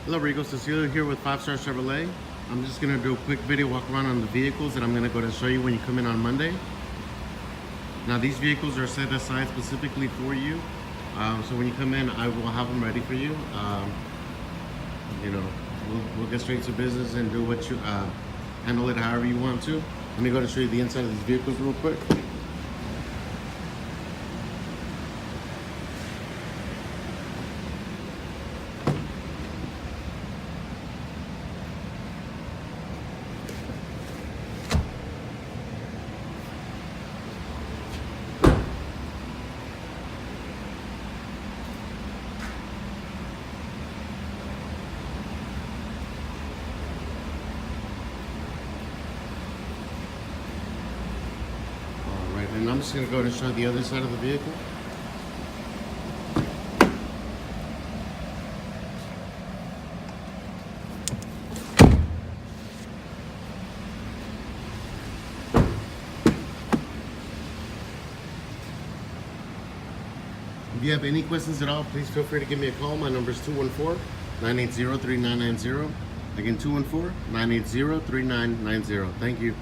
Hello Rico, Cecilio here with 5 Star Chevrolet. I'm just going to do a quick video walk around on the vehicles that I'm going to go to show you when you come in on Monday. Now these vehicles are set aside specifically for you. So when you come in, I will have them ready for you. We'll get straight to business and do what you handle it however you want to. Let me go to show you the inside of these vehicles real quick. And I'm just going to go and show the other side of the vehicle. If you have any questions at all, please feel free to give me a call. My number is 214-980-3990. Again, 214-980-3990. Thank you.